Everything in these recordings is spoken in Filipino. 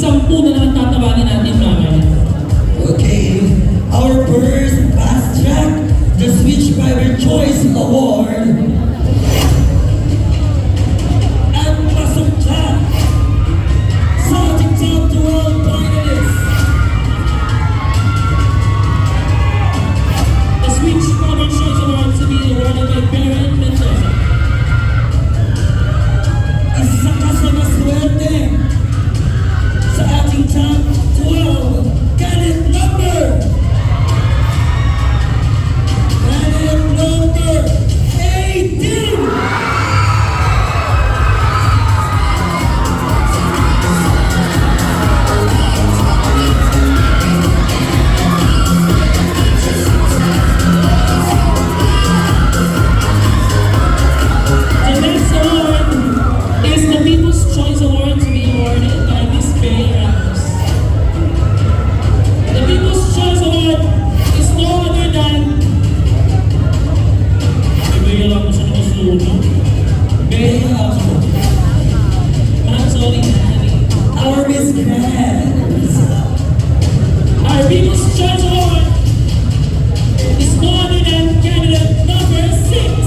10 na lang tatawagin natin mamaya. Okay, our first fast track, the Switch Private Choice Award. At pasok dyan sa ating top 12 finalists. The Switch Private Choice Award to be awarded by Baron Mendoza. Isa ka sa maswerte sa ating top 12 candidate number 18. The next award is the People's Choice Award to be awarded by Miss Bay Ramos. The People's Choice Award is no other than Bay Ramos ang masusunod. May Sorry. our Miss Grand. Our People's Choice Award is no other than candidate number 6.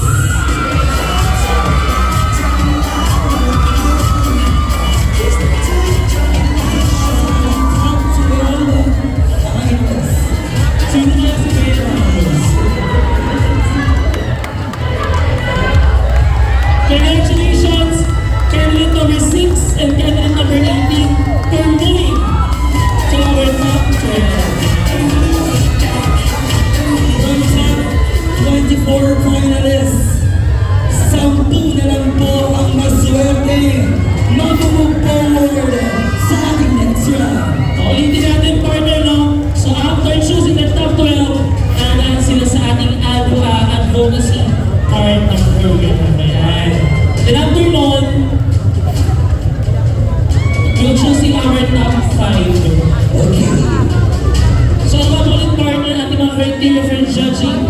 Top 12 finalists. Sino kaya si Bay Ramos? Congratulations, candidate number 6 and candidate number 18 for moving to our top 12. From top 24 finalists, 10 na lang po ang maswerte mag-move forward sa ating next round. Ulitin natin, partner, no? So after choosing the top 12, nandaan sila sa ating advocacy part ng program. Ayan. Then after nun, we'll choosing our top 5. Okay. So ang ulit, partner, ating mga criteria for judging.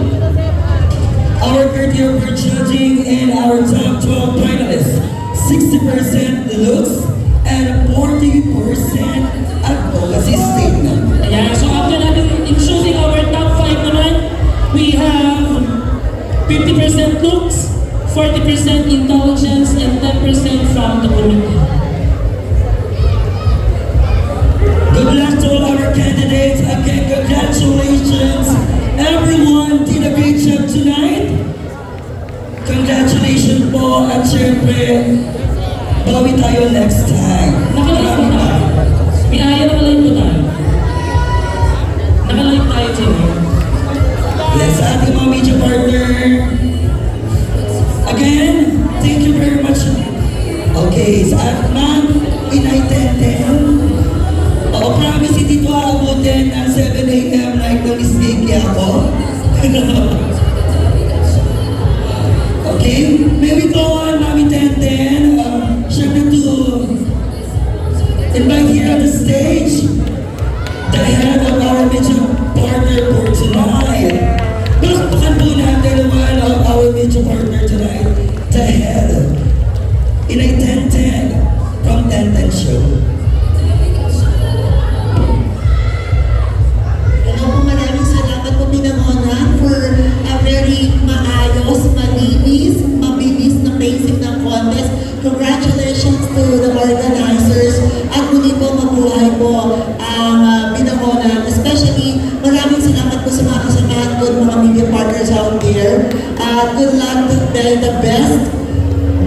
Our criteria for judging and our top 12 finalists, 60% looks and 40% advocacy statement. Ayan, so after natin in choosing our top 5 naman, we have 50% looks, 40% intelligence, and 10% from the community. Good luck to all our candidates. Again, congratulations. Everyone did a great job tonight. Congratulations po at syempre, bawi tayo next time. Nakalive po tayo. May ayaw nakalive po tayo. Nakalive tayo tonight. Yes, ating mga media partner. Again, thank you very much. Okay, sa ating ma'am, inaitenten. Oo, promise, hindi ito aabutin ang 7 a.m. night ng Isbiki ako. Okay, may we go on, Mami Tenten. Syempre to invite here on the stage the head of our media partner for tonight. Palakpakan po natin naman of our media partner tonight, the head Inay Tenten from Tenten Show. Hello po, maraming salamat po Pinangonan for a very maayos, malinis, mabilis na pacing ng contest. Congratulations to the organizers at muli po mabuhay po ang Pinangonan. Especially, maraming salamat po sa mga kasamahan ko, mga media partners out there. Good luck to the best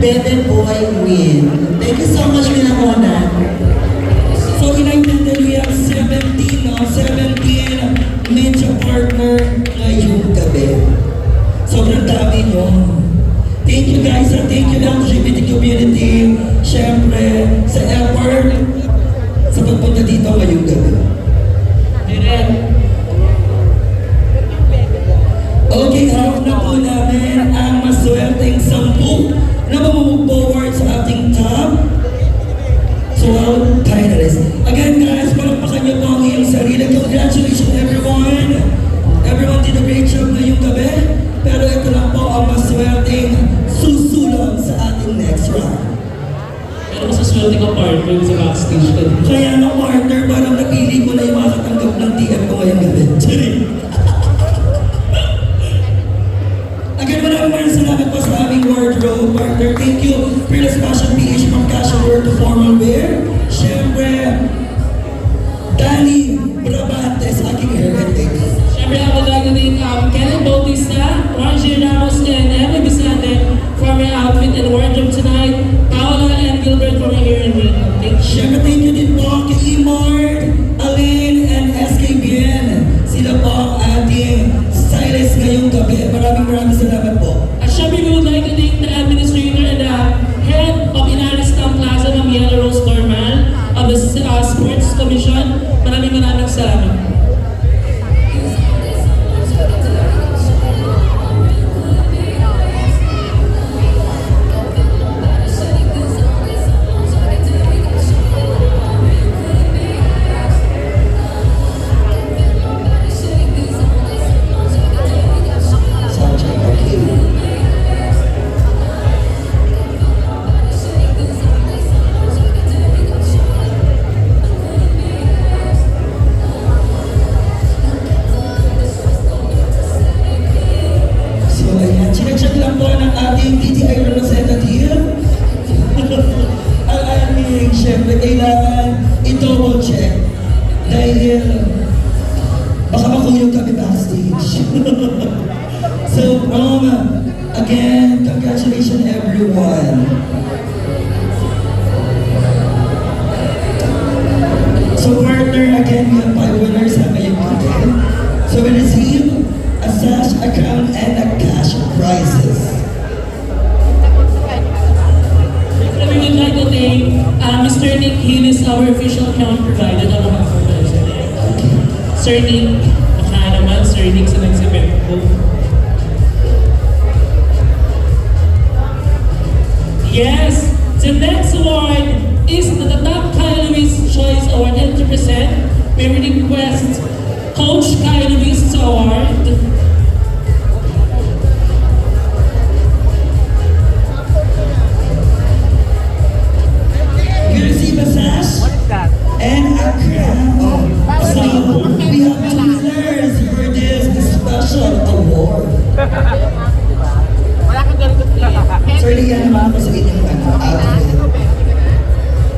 Bebe Boy win. Thank you so much, Pinangonan. So Inay Tenten, we have 17 media partner ngayong gabi. Sobrang dami nyo. Thank you guys and thank you LGBT community. Siyempre, sa effort sa pagpunta dito ngayong gabi. Direk. Okay, hawak na po namin ang maswerteng 10 na mamumove forward sa ating top 12 finalists. Again guys, palakpakan niyo po ang iyong sarili. Congratulations everyone! Everyone did a great job ngayong gabi. Pero ito lang po ang maswerteng susulong sa ating next round. Pero masaswerte ka partner sa backstage ka. Kaya nga partner, parang napili ko na yung makatanggap ng TM ko ngayong gabi. Sorry. Again, maraming salamat po sa aming wardrobe partner. Thank you, Fearless Fashion PH from casual wear to formal wear. Siyempre, Danny Brabante sa aking hair and makeup. Siyempre ako lagi din Kenneth Bautista, Margie Ramos, and Emily Bisante for my outfit and wardrobe tonight. Paola and Gilbert for my hair and makeup. Thank you. Siyempre, thank you din po kay Imard, Aline, and SKBN. Sila po ang ating stylist ngayong gabi. Maraming salamat po. At syempre, we would like to thank the administrator and the head of Inaristan Plaza, Ma'am Yellow Rose Normal, of the Sports Commission. Maraming salamat. Check lang po ng ating DTI representative. Ang aming, syempre, kailangan i-double check dahil baka makuyog kami backstage. So, again, congratulations everyone. So, partner, again, we have 5 winners sa ngayong gabi. So, we receive a sash, a crown, and a cash prizes. We would like to thank Mr. Nick Hillis, our official account provider. Ano ka po ba siya? Sir Nick, baka naman, Sir Nick sa nagsibet ko. Yes, the next award is the Top Kyle Luis Choice Award. And to present, we request Coach Kyle Luis Award. We receive a sash and a crown. So, we have 2 winners for this special award. Wala kang ganito. Sir, liyan naman ako sa inyong outfit.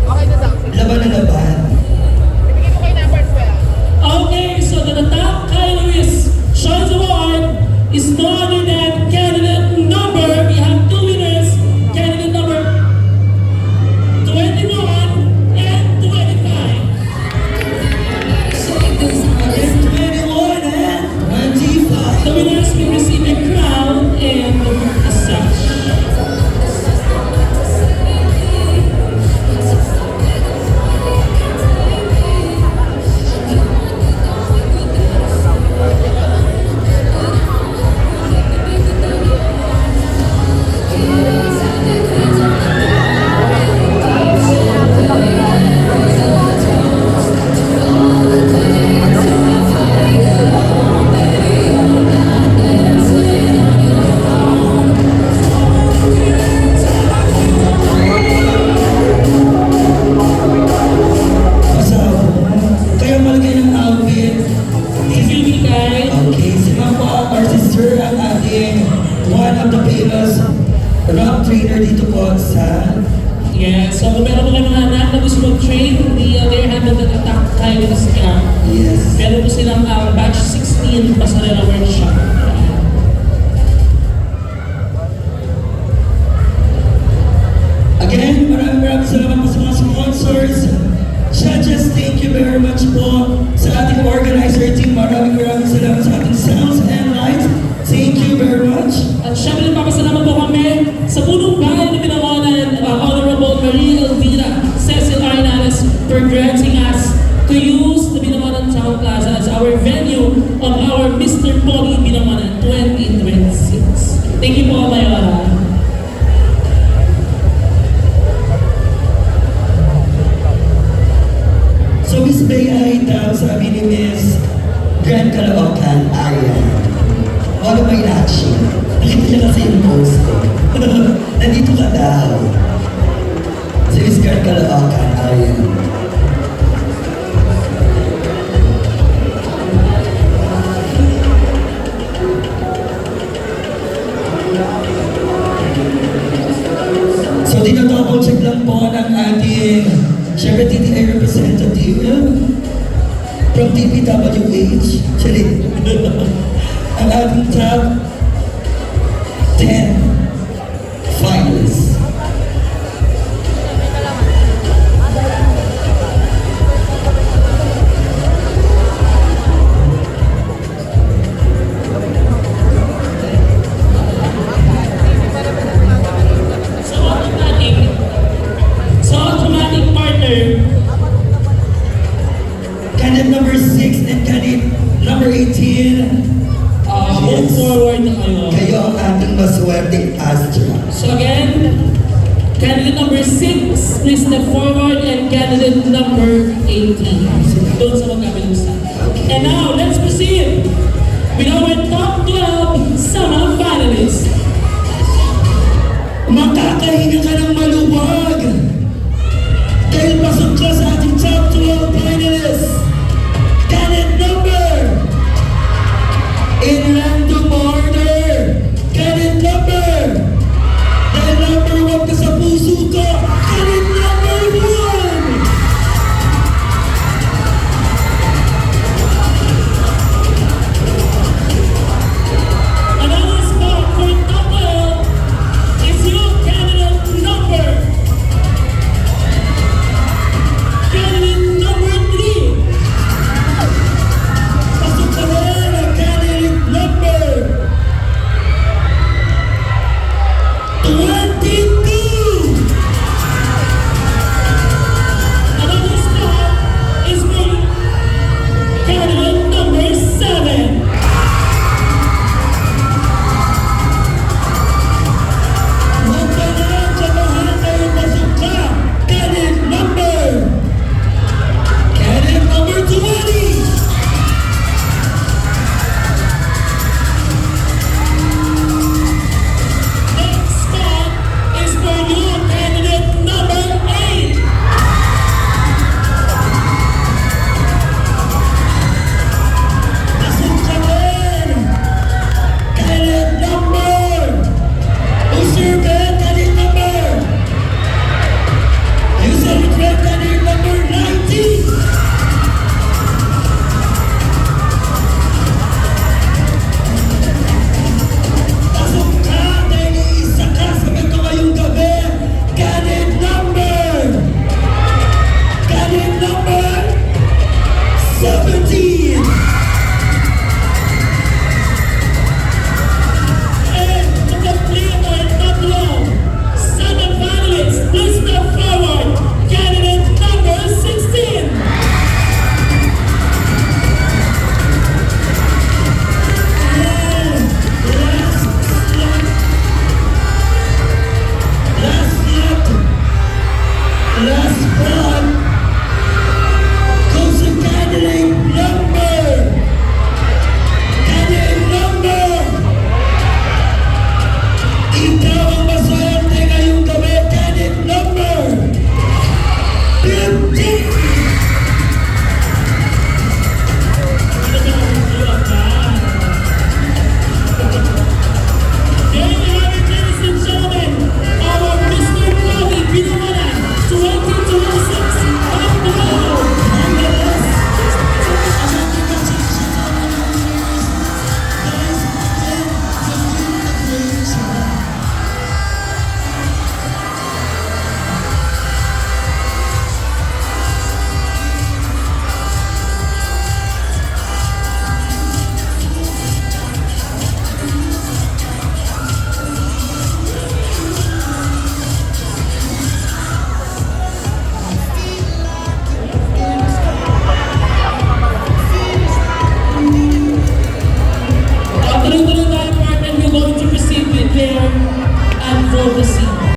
Okay na daw. Laban na laban. Ibigay ko kay number 12. Okay, so the Top Kyle Luis Choice Award is no other than candidate number, we have 2 winners, candidate number 21 and 25. Again, 21 and 25. The winners will receive a crown and a sash. Kayo malagay ng outfit. Ibibigay. Okay, sila po our sister ang ating one of the famous rock trainer dito po sa Yes, so kung meron po kayo mga anak na gusto mag-train, they're handled at Top Kyle Luis Camp. yes. Meron po silang batch 16 Pasarela Workshop. Again, maraming salamat po sa mga sponsors. Judges, thank you very much po sa ating organizer team. Maraming salamat sa ating sounds and lights. Thank you very much. At syempre nagpapasalamat po kami sa punong bahay na pinangonan Honorable Maria Elvira Cecil Arnales for granting us to use the Binangonan Town Plaza as our venue of our Mr. Pogi Binangonan 2026. Thank you po, Mayora. So, Miss Bea daw, sabi ni Miss Grand Caloocan, Arian. Wala may action. Nakita niya kasi yung post ko. Nandito ka daw. Sa Iskar Caloocan, ayan. So, dinadouble check lang po ng ating, syempre, TTI representative from DPWH. Actually, ang ating top 10 finalists. Sa automatic partner, Candidate number 6 and candidate number 18. move forward na kayo. Kayo ang ating maswerteng Astra. So again, candidate number 6, please step forward, and candidate number 18. Doon sa magkabilang side. And now, let's proceed with our top 12 summer finalists.